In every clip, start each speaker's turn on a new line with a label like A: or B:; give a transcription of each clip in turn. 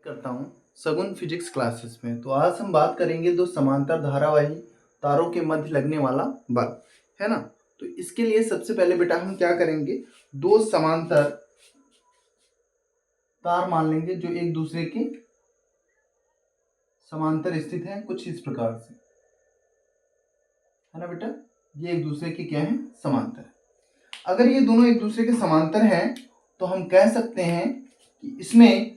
A: करता हूँ सगुन फिजिक्स क्लासेस में। तो आज हम बात करेंगे दो समांतर धारावाही तारों के मध्य लगने वाला बल, है ना। तो इसके लिए सबसे पहले बेटा हम क्या करेंगे, दो समांतर तार मान लेंगे जो एक दूसरे के समांतर स्थित हैं कुछ इस प्रकार से, है ना बेटा। ये एक दूसरे के क्या है, समांतर। अगर ये दोनों एक दूसरे के समांतर हैं तो हम कह सकते हैं कि इसमें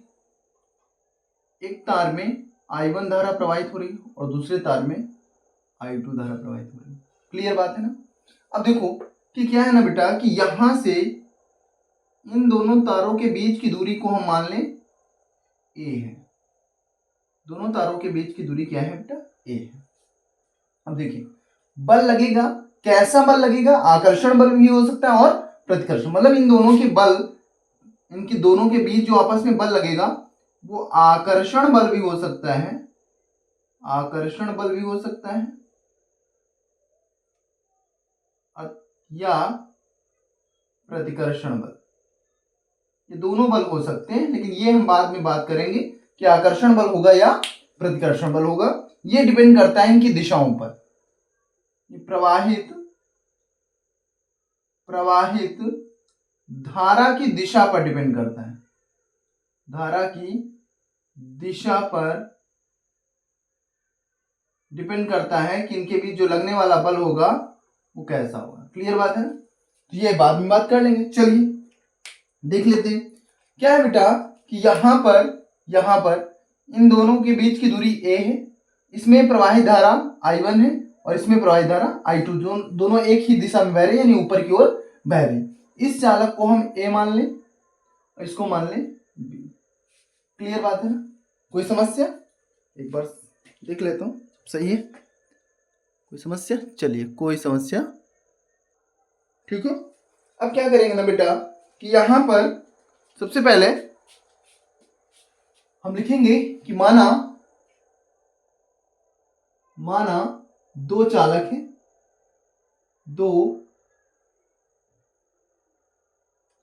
A: एक तार में I1 धारा प्रवाहित हो रही है और दूसरे तार में I2 धारा प्रवाहित हो रही है। क्लियर बात है ना। अब देखो कि क्या है ना बेटा कि यहां से इन दोनों तारों के बीच की दूरी को हम मान लें a है। दोनों तारों के बीच की दूरी क्या है बेटा, a है। अब देखिए बल लगेगा, कैसा बल लगेगा, आकर्षण बल भी हो सकता है और प्रतिकर्षण, मतलब इन दोनों के बल, इनके दोनों के बीच जो आपस में बल लगेगा वो आकर्षण बल भी हो सकता है, आकर्षण बल भी हो सकता है या प्रतिकर्षण बल। ये दोनों बल हो सकते हैं, लेकिन ये हम बाद में बात करेंगे कि आकर्षण बल होगा या प्रतिकर्षण बल होगा। ये डिपेंड करता है इनकी दिशाओं पर। ये प्रवाहित धारा की दिशा पर डिपेंड करता है, धारा की दिशा पर डिपेंड करता है कि इनके बीच जो लगने वाला बल होगा वो कैसा होगा। क्लियर बात है। तो ये बाद में बात कर लेंगे। चलिए देख लेते हैं क्या है बेटा कि यहां पर इन दोनों के बीच की दूरी a है, इसमें प्रवाहित धारा I1 है और इसमें प्रवाहित धारा I2, जो दोनों एक ही दिशा में बह रहे हैं यानी ऊपर की ओर बह रहे हैं। इस चालक को हम a मान लें और इसको मान लें b। क्लियर बात है ना। कोई समस्या, एक बार देख लेता हूं, सही है, कोई समस्या। चलिए कोई समस्या, ठीक है। अब क्या करेंगे ना बेटा कि यहां पर सबसे पहले हम लिखेंगे कि माना दो चालक हैं, दो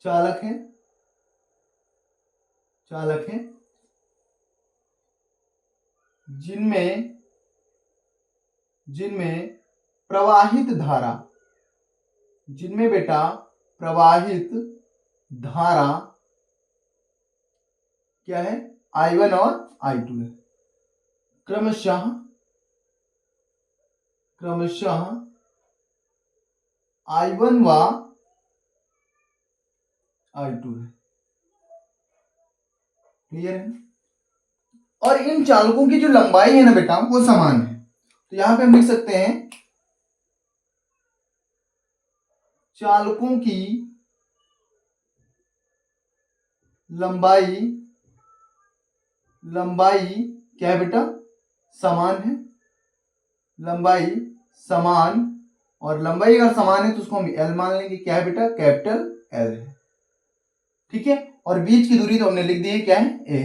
A: चालक हैं जिनमें प्रवाहित धारा, जिनमें बेटा प्रवाहित धारा क्या है, I1 और I2 है। क्रमशः I1 व I2 है। क्लियर है। और इन चालकों की जो लंबाई है ना बेटा वो समान है। तो यहां पे हम लिख सकते हैं चालकों की लंबाई क्या है बेटा, समान है। लंबाई समान, और लंबाई अगर समान है तो उसको हम L मान लेंगे। क्या है बेटा, कैपिटल L है। ठीक है। और बीच की दूरी तो हमने लिख दी है, क्या है, a।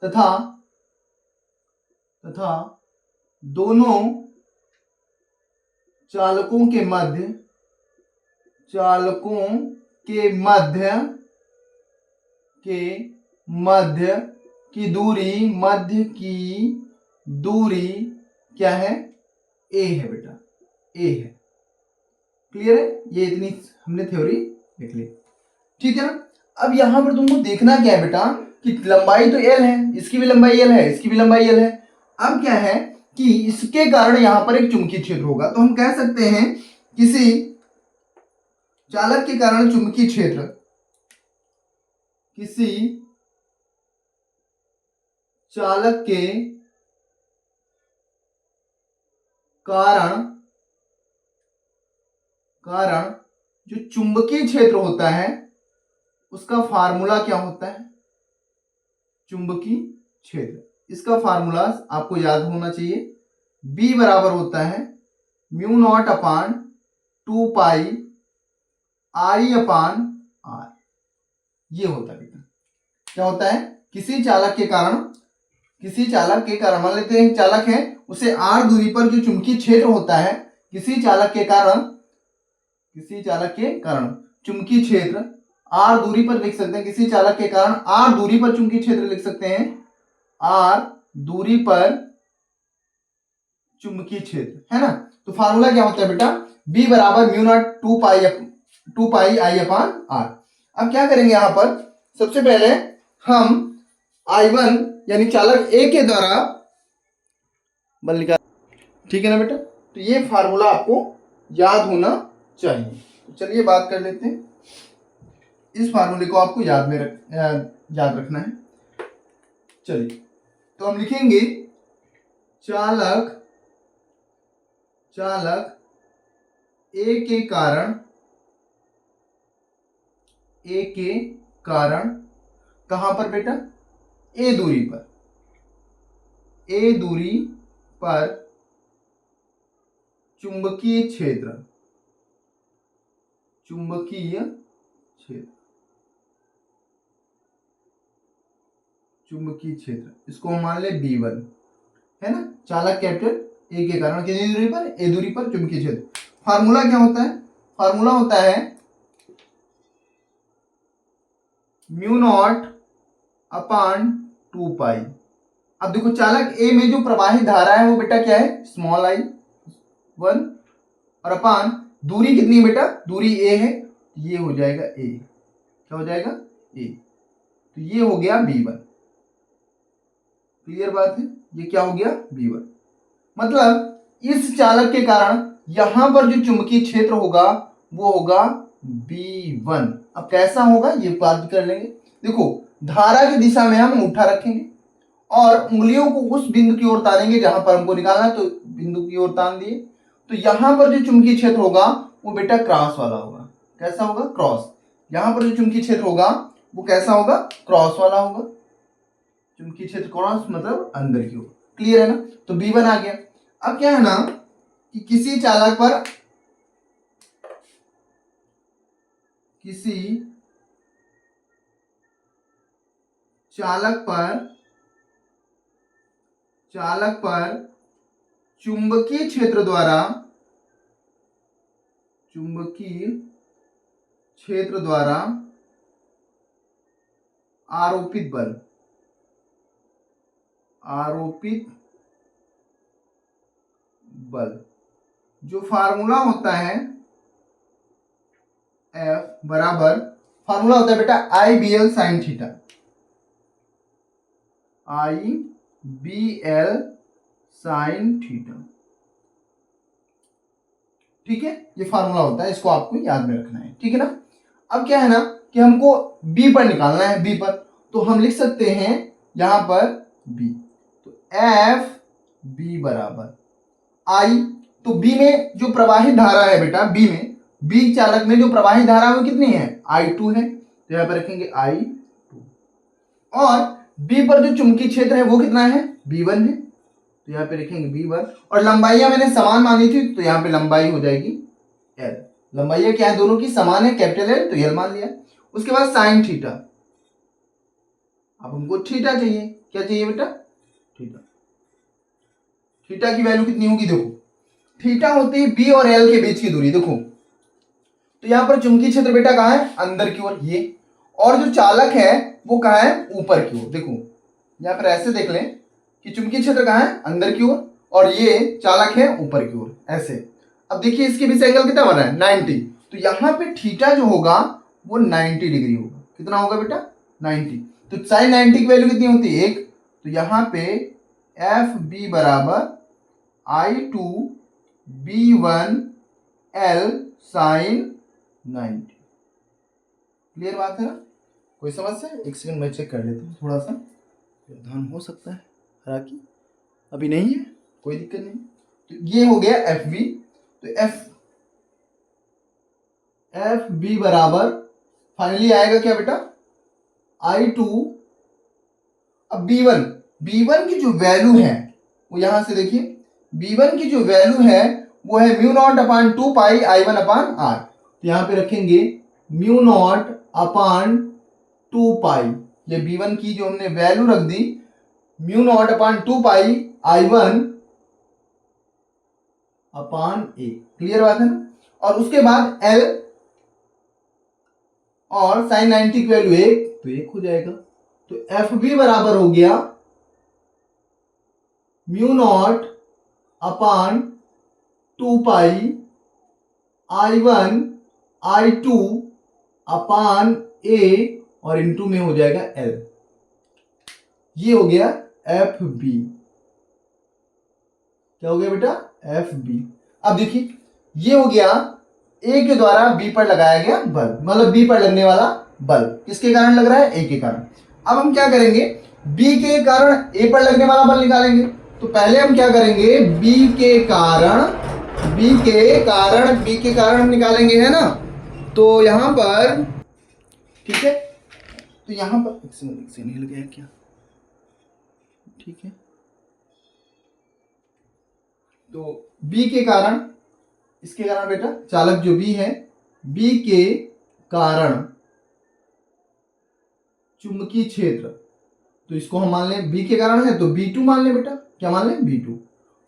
A: तथा दोनों चालकों के मध्य की दूरी क्या है, a है बेटा, a है। क्लियर है। ये इतनी हमने थ्योरी लिख ली, ठीक है ना। अब यहां पर तुमको देखना क्या है बेटा कि लंबाई तो L है, इसकी भी लंबाई L है, इसकी भी लंबाई L है। अब क्या है कि इसके कारण यहां पर एक चुंबकीय क्षेत्र होगा। तो हम कह सकते हैं किसी चालक के कारण चुंबकीय क्षेत्र, किसी चालक के कारण जो चुंबकीय क्षेत्र होता है उसका फार्मूला क्या होता है, चुंबकीय क्षेत्र। इसका फार्मूला आपको याद होना चाहिए, B बराबर होता है μ0/2 पाई I/R। ये होता है बेटा। क्या होता है, किसी चालक के कारण मान लेते हैं चालक है, उसे R दूरी पर जो चुंबकीय क्षेत्र होता है, किसी चालक के कारण चुंबकीय क्षेत्र R दूरी पर लिख सकते हैं, किसी चालक के कारण R दूरी पर चुंबकीय क्षेत्र लिख सकते हैं r दूरी पर चुंबकीय क्षेत्र, है ना। तो फार्मूला क्या होता है बेटा, B बराबर mu naught 2 pi I upon R। अब क्या करेंगे, यहां पर सबसे पहले हम I1 यानी चालक A के द्वारा बल निकाल, ठीक है ना बेटा। तो ये फार्मूला आपको याद होना चाहिए। तो चलिए बात कर लेते हैं, इस फार्मूले को आपको याद रखना है। चलिए तो हम लिखेंगे चालक ए के कारण कहां पर बेटा, ए दूरी पर चुंबकीय क्षेत्र इसको हम मान ले B1, है ना। चालक कैपिटल ए के कारण कितनी दूरी पर, ए दूरी पर चुंबकीय क्षेत्र। फार्मूला क्या होता है, फार्मूला होता है म्यू नॉट अपान 2 पाई। अब देखो चालक ए में जो प्रवाहित धारा है वो बेटा क्या है, स्मॉल I 1, और अपान दूरी कितनी है बेटा, दूरी ए है, ये हो जाएगा ए, क्या हो जाएगा ए, तो ये हो गया B1। क्लियर बात है, ये क्या हो गया B1। मतलब इस चालक के कारण यहां पर जो चुंबकीय क्षेत्र होगा वो होगा B1। अब कैसा होगा ये बात कर लेंगे। देखो धारा की दिशा में हम अंगूठा रखेंगे और उंगलियों को उस बिंदु की ओर तानेंगे जहां पर हमको निकालना है, तो बिंदु की ओर तान दिए, तो यहां पर जो चुंबकीय क्षेत्र होगा वो बेटा क्रॉस वाला होगा। कैसा होगा, क्रॉस। यहां पर जो चुंबकीय क्षेत्र होगा वो कैसा होगा, क्रॉस वाला होगा। चुंबकीय क्षेत्र क्रॉस मतलब अंदर की ओर। क्लियर है ना, तो B1 आ गया। अब क्या है ना कि किसी चालक पर चुंबकीय क्षेत्र द्वारा आरोपित बल जो फार्मूला होता है F बराबर, फार्मूला होता है बेटा IBL sine theta, IBL sine theta. ठीक है, ये फार्मूला होता है, इसको आपको याद में रखना है, ठीक है ना। अब क्या है ना कि हमको B पर निकालना है, B पर, तो हम लिख सकते हैं यहां पर B, तो एफ B बराबर I, तो B में जो प्रवाहित धारा है बेटा, B चालक में जो प्रवाहित धारा है वो कितनी है, I2 है, तो यहां पर रखेंगे I2, और B पर जो चुंबकीय क्षेत्र है वो कितना है, B1 है, तो यहाँ पे लिखेंगे B1, और लंबाइयां मैंने समान मानी थी तो यहाँ पे लंबाई हो जाएगी L। लंबाइयां क्या है, दोनों की समान है, कैपिटल L, तो L मान लिया। उसके बाद साइन थीटा, अब हमको थीटा चाहिए, क्या चाहिए बेटा, थीटा की वैल्यू कितनी होगी, देखो थीटा होती है B और L के बीच की दूरी। देखो तो यहाँ पर चुंबकीय क्षेत्र बेटा कहाँ है, अंदर की ओर ये, और जो चालक है वो कहाँ है, ऊपर की ओर। देखो यहाँ पर ऐसे देख लें कि चुंबकीय क्षेत्र कहाँ है, अंदर की ओर, और ये चालक है ऊपर की ओर, ऐसे। अब देखिए इसके बीच एंगल कितना बना है, 90, तो यहाँ पे थीटा जो होगा वो 90 डिग्री होगा। कितना होगा बेटा, 90। तो साइन 90 की वैल्यू कितनी होती है, 1, तो यहाँ पे एफ बी बराबर I2 B1 L sign 90। Clear बात है ना, कोई समस्या है, एक सेकंड मैं चेक कर लेता हूँ, थोड़ा सा व्यवधान हो सकता है, हालांकि अभी नहीं है, कोई दिक्कत नहीं। तो ये हो गया एफ बी, तो एफ बी बराबर फाइनली आएगा क्या बेटा, I2, अब B1 की जो वैल्यू है वो यहां से देखिए, B1 की जो वैल्यू है वो है mu naught upon 2 pi I1 अपान R। तो यहां पे रखेंगे म्यू नॉट अपान 2 पाई, ये B1 की जो हमने वैल्यू रख दी, mu naught upon 2 pi I1 upon A। Clear बात है ना, और उसके बाद L और साइन 90 की वैल्यू 1, तो 1 हो जाएगा। तो एफ बी बराबर हो गया mu naught upon 2 pi I1 I2 अपान ए और इनटू में हो जाएगा L। ये हो गया एफ बी। क्या हो गया बेटा? F B. अब देखिए ये हो गया ए के द्वारा बी पर लगाया गया बल, मतलब बी पर लगने वाला बल किसके कारण लग रहा है? ए के कारण। अब हम क्या करेंगे? बी के कारण ए पर लगने वाला बल निकालेंगे। तो पहले हम क्या करेंगे? बी के कारण हम निकालेंगे, है ना? तो यहां पर ठीक है, तो यहां पर एक सेकंड हिल गया क्या? ठीक है, तो बी के कारण, इसके कारण बेटा चालक जो बी है, बी के कारण चुंबकीय क्षेत्र, तो इसको हम मान लें बी के कारण है तो B2 मान लें बेटा। क्या मान लें? B2।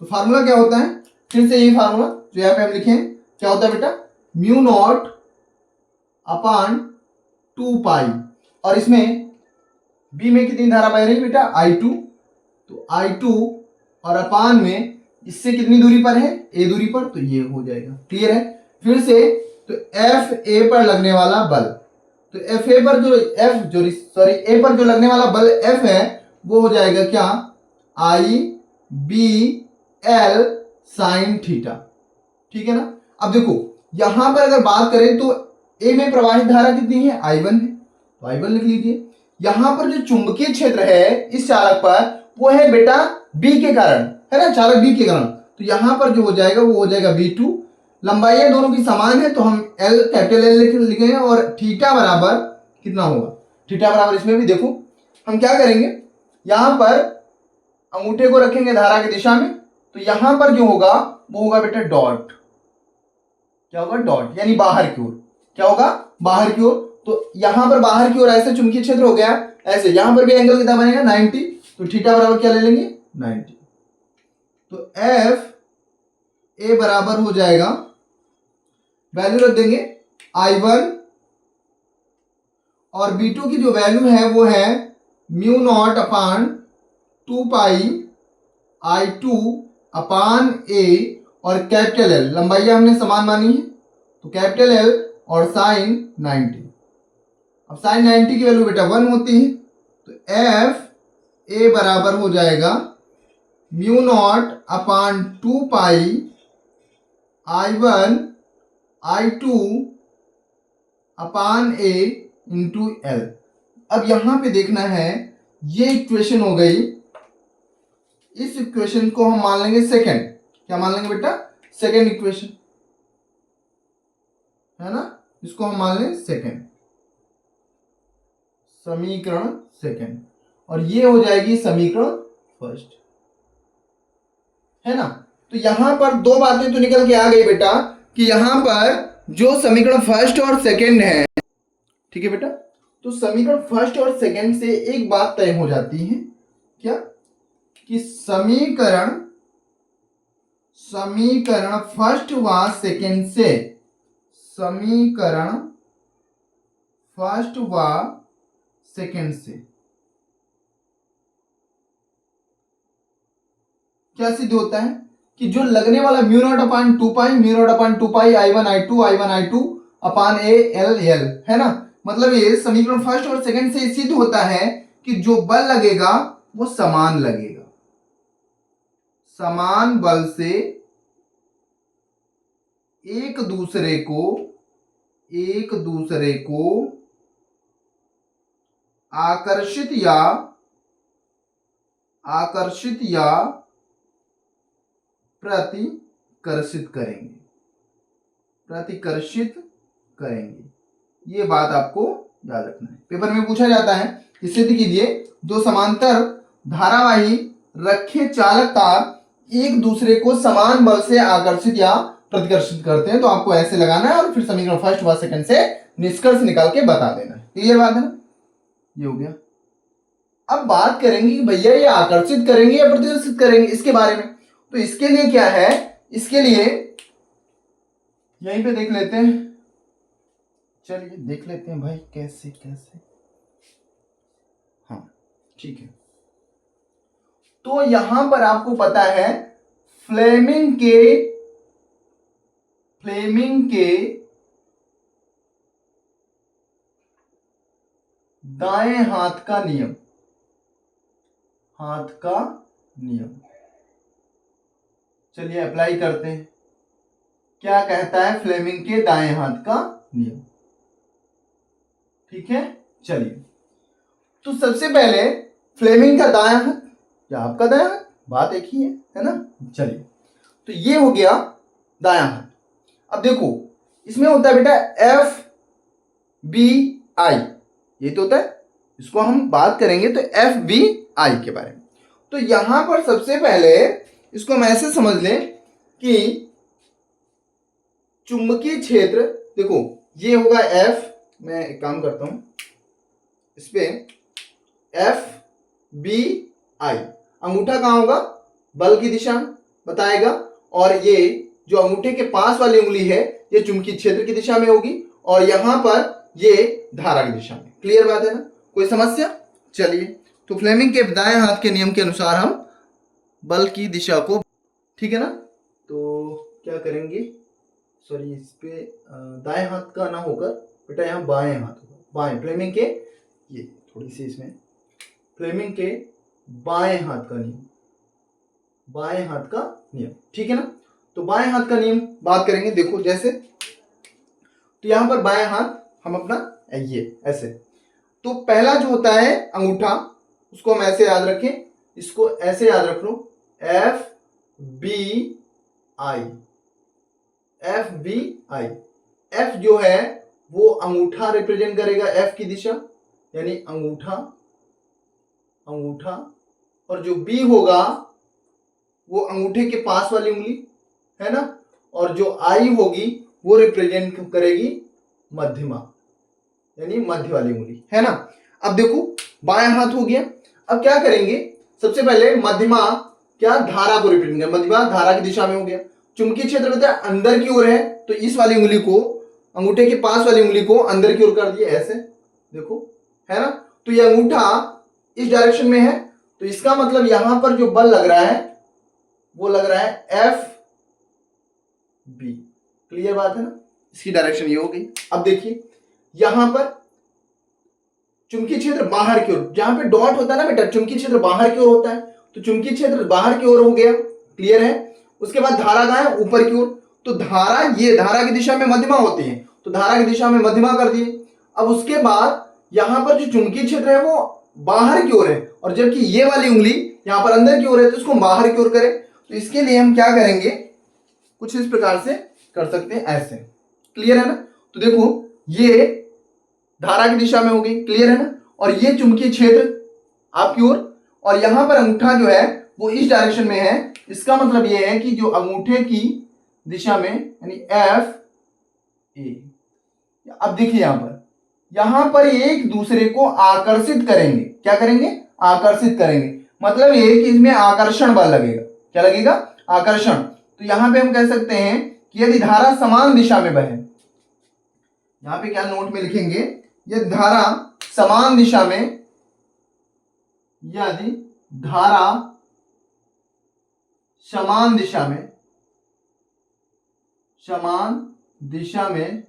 A: तो फार्मूला क्या होता है? फिर से यही फार्मूला जो यहाँ पे हम लिखे हैं, क्या होता है बेटा? म्यू नॉट अपान 2 पाई, और इसमें बी में कितनी धारा बह रही बेटा? I2। तो I2 और अपान में इससे कितनी दूरी पर है? ए दूरी पर, तो ये हो जाएगा। क्लियर है? फिर से तो एफ ए पर लगने वाला बल, तो एफ ए पर ए पर जो लगने वाला बल एफ है वो हो जाएगा क्या? आई बी एल साइन थीटा। ठीक है ना? अब देखो यहां पर अगर बात करें तो ए में प्रवाहित धारा कितनी है? I1 है, तो I1 लिख लीजिए। यहां पर जो चुंबकीय क्षेत्र है इस चालक पर वो है बेटा बी के कारण, है ना? चालक बी के कारण, तो यहां पर जो हो जाएगा वो हो जाएगा B2। लंबाइयां दोनों की समान है तो हम एल, कैपिटल एल लिखेंगे, और थीटा बराबर कितना होगा? थीटा बराबर इसमें भी देखो हम क्या करेंगे, यहां पर अंगूठे को रखेंगे धारा की दिशा में, तो यहां पर जो होगा वो होगा बेटा डॉट। क्या होगा? डॉट, यानी बाहर की ओर। क्या होगा? बाहर की ओर। तो यहां पर बाहर की ओर ऐसे चुंबकीय क्षेत्र हो गया, ऐसे यहां पर भी एंगल कितना बनेगा? 90। तो थीटा बराबर क्या ले लेंगे? 90। तो एफ ए बराबर हो जाएगा, वैल्यू रख देंगे I1, और B2 की जो वैल्यू है वो है म्यू नॉट अपान 2 पाई I2 अपान ए, और कैपिटल एल, लंबाई हमने समान मानी है तो कैपिटल एल और साइन 90। अब साइन 90 की वैल्यू बेटा 1 होती है, तो एफ ए बराबर हो जाएगा mu naught upon 2 pi I1 I2 अपान ए इंटू एल। अब यहां पे देखना है, ये इक्वेशन हो गई, इस इक्वेशन को हम मान लेंगे सेकंड। क्या मान लेंगे बेटा? सेकंड इक्वेशन, है ना? इसको हम मान लें सेकंड, समीकरण सेकंड, और ये हो जाएगी समीकरण फर्स्ट, है ना? तो यहां पर दो बातें तो निकल के आ गई बेटा कि यहां पर जो समीकरण फर्स्ट और सेकंड है, ठीक है बेटा, तो समीकरण फर्स्ट और सेकंड से एक बात तय हो जाती है, क्या? कि समीकरण फर्स्ट व सेकंड से, समीकरण फर्स्ट व सेकंड से क्या सिद्ध होता है कि जो लगने वाला mu naught upon 2 pi I1 I2 upon A L L, है ना? मतलब ये समीकरण फर्स्ट और सेकंड से सिद्ध होता है कि जो बल लगेगा वो समान लगेगा, समान बल से एक दूसरे को आकर्षित या प्रतिकर्षित करेंगे। ये बात आपको याद रखना है, पेपर में पूछा जाता है कि सिद्ध कीजिए दो समांतर धारावाही रखे चालक तार एक दूसरे को समान बल से आकर्षित या प्रतिकर्षित करते हैं। तो आपको ऐसे लगाना है और फिर समीकरण फर्स्ट व सेकंड से निष्कर्ष निकाल के बता देना है। क्लियर बात है ना? ये हो गया। अब बात करेंगे कि भैया ये आकर्षित करेंगे या प्रतिकर्षित करेंगे, इसके बारे में। तो इसके लिए क्या है, इसके लिए यहीं पे देख लेते हैं, चलिए देख लेते हैं भाई कैसे कैसे। हाँ ठीक है, तो यहां पर आपको पता है फ्लेमिंग के दाएं हाथ का नियम, चलिए अप्लाई करते हैं। क्या कहता है फ्लेमिंग के दाएं हाथ का नियम? ठीक है, चलिए तो सबसे पहले फ्लेमिंग का दायां हाथ या आपका दायां हाथ, बात एक ही है ना। चलिए तो ये हो गया दायां हाथ। अब देखो इसमें होता है बेटा एफ बी आई, ये तो होता है, इसको हम बात करेंगे तो एफ बी आई के बारे में। तो यहां पर सबसे पहले इसको हम ऐसे समझ लें कि चुंबकीय क्षेत्र, देखो ये होगा एफ, मैं एक काम करता हूं इस पे, एफ बी आई, अंगूठा कहां होगा? बल की दिशा बताएगा, और ये जो अंगूठे के पास वाली उंगली है ये चुंबकीय क्षेत्र की दिशा में होगी, और यहां पर ये धारा की दिशा में। क्लियर बात है ना, कोई समस्या? चलिए तो फ्लेमिंग के दाएं हाथ के नियम के अनुसार हम बल की दिशा को, ठीक है ना, तो क्या करेंगे, सॉरी इस पे दाएं हाथ का ना होकर बेटा यहाँ बाएं हाथ होगा, बाएं फ्लेमिंग के, ये थोड़ी सी इसमें फ्लेमिंग के बाएं हाथ का नियम, बाएं हाथ का नियम, ठीक है ना। तो बाएं हाथ का नियम बात करेंगे, देखो जैसे, तो यहां पर बाएं हाथ हम अपना ये ऐसे, तो पहला जो होता है अंगूठा, उसको हम ऐसे याद रखें, इसको ऐसे याद रख लो, F B I, F B I. F जो है वो अंगूठा रिप्रेजेंट करेगा एफ की दिशा, यानी अंगूठा, और जो बी होगा वो अंगूठे के पास वाली उंगली है ना, और जो आई होगी वो रिप्रेजेंट करेगी मध्यमा, यानी मध्य वाली उंगली, है ना। अब देखो बायां हाथ हो गया। अब क्या करेंगे, सबसे पहले मध्यमा क्या धारा को रिप्रेजेंट करें, मध्यमा धारा की दिशा में हो गया। चुंबकीय क्षेत्र बताया अंदर की ओर है, तो इस वाली उंगली को, अंगूठे के पास वाली उंगली को अंदर की ओर कर दिए ऐसे, देखो है ना। तो ये अंगूठा इस डायरेक्शन में है, तो इसका मतलब यहां पर जो बल लग रहा है वो लग रहा है एफ बी। क्लियर बात है ना, इसकी डायरेक्शन ये हो गई। अब देखिए यहां पर चुंबकीय क्षेत्र बाहर की ओर, जहां पे डॉट होता है ना बेटा, चुंबकीय क्षेत्र बाहर की ओर होता है, तो चुंबकीय क्षेत्र बाहर की ओर हो गया। क्लियर है। उसके बाद धारा कहां है? ऊपर की ओर। तो धारा, ये धारा की दिशा में मध्यमा होती है, तो धारा की दिशा में मध्यमा कर दिए। अब उसके बाद यहां पर जो चुंबकीय क्षेत्र है वो बाहर की ओर है, और जबकि ये वाली उंगली यहां पर अंदर की ओर है, तो इसको बाहर की ओर करें। तो इसके लिए हम क्या करेंगे, कुछ इस प्रकार से कर सकते हैं, ऐसे। क्लियर है ना। तो देखो ये धारा की दिशा में हो गई, क्लियर है ना, और ये चुंबकीय क्षेत्र आपकी ओर, और यहां पर अंगूठा जो है वो इस डायरेक्शन में है। इसका मतलब ये है कि जो अंगूठे की दिशा में, यानी एफ ए। अब देखिए यहां पर एक दूसरे को आकर्षित करेंगे। क्या करेंगे? आकर्षित करेंगे। मतलब ये कि इसमें आकर्षण बल लगेगा। क्या लगेगा? आकर्षण। तो यहां पे हम कह सकते हैं कि यदि धारा समान दिशा में बहे, यहां पे क्या नोट में लिखेंगे, यदि धारा समान दिशा में, यदि धारा समान दिशा में,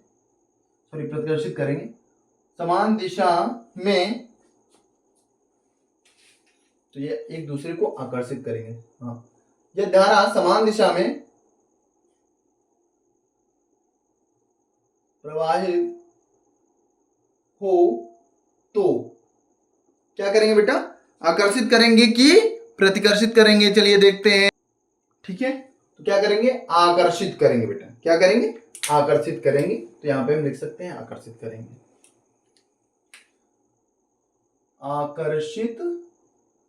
A: सॉरी प्रतिकर्षित करेंगे, समान दिशा में, तो ये एक दूसरे को आकर्षित करेंगे। हाँ, यह धारा समान दिशा में प्रवाहित हो तो क्या करेंगे बेटा? आकर्षित करेंगे कि प्रतिकर्षित करेंगे? चलिए देखते हैं। ठीक है, तो क्या करेंगे? आकर्षित करेंगे बेटा। क्या करेंगे? आकर्षित करेंगे। तो यहां पे हम लिख सकते हैं आकर्षित करेंगे, आकर्षित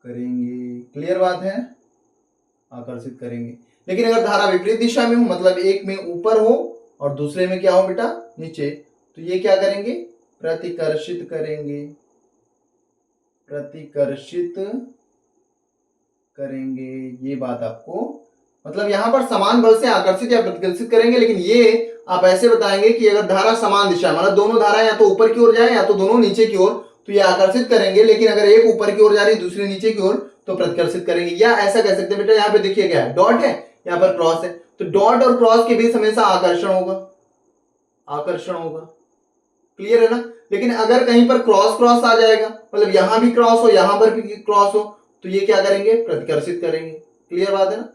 A: करेंगे। क्लियर बात है, आकर्षित करेंगे। लेकिन अगर धारा विपरीत दिशा में हो, मतलब एक में ऊपर हो और दूसरे में क्या हो बेटा? नीचे, तो ये क्या करेंगे? प्रतिकर्षित करेंगे, प्रतिकर्षित करेंगे। ये बात आपको, मतलब यहां पर समान बल से आकर्षित या प्रतिकर्षित करेंगे, लेकिन ये आप ऐसे बताएंगे कि अगर धारा समान दिशा, मतलब दोनों धारा या तो ऊपर की ओर जाए या तो दोनों नीचे की ओर, तो ये आकर्षित करेंगे। लेकिन अगर एक ऊपर की ओर जा रही है दूसरी नीचे की ओर, तो प्रतिकर्षित करेंगे। या ऐसा कह सकते हैं बेटा, यहाँ पे देखिए क्या है, डॉट है, यहाँ पर क्रॉस है, तो डॉट और क्रॉस के बीच हमेशा आकर्षण होगा, आकर्षण होगा। क्लियर है ना। लेकिन अगर कहीं पर क्रॉस क्रॉस आ जाएगा, मतलब यहां भी क्रॉस हो यहां पर भी क्रॉस हो, तो ये क्या करेंगे, प्रतिकर्षित करेंगे। क्लियर बात है ना।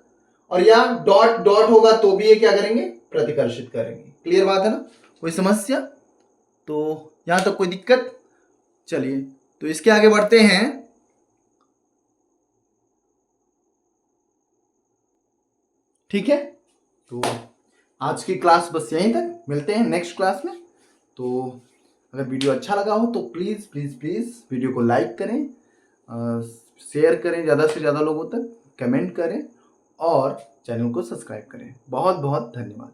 A: और या डॉट डॉट होगा तो भी ये क्या करेंगे, प्रतिकर्षित करेंगे। क्लियर बात है ना। कोई समस्या, तो यहां तक कोई दिक्कत। चलिए तो इसके आगे बढ़ते हैं। ठीक है, तो आज की क्लास बस यहीं तक, मिलते हैं नेक्स्ट क्लास में। तो अगर वीडियो अच्छा लगा हो तो प्लीज़ प्लीज़ प्लीज़ वीडियो को लाइक करें, शेयर करें ज़्यादा से ज़्यादा लोगों तक, कमेंट करें और चैनल को सब्सक्राइब करें। बहुत बहुत धन्यवाद।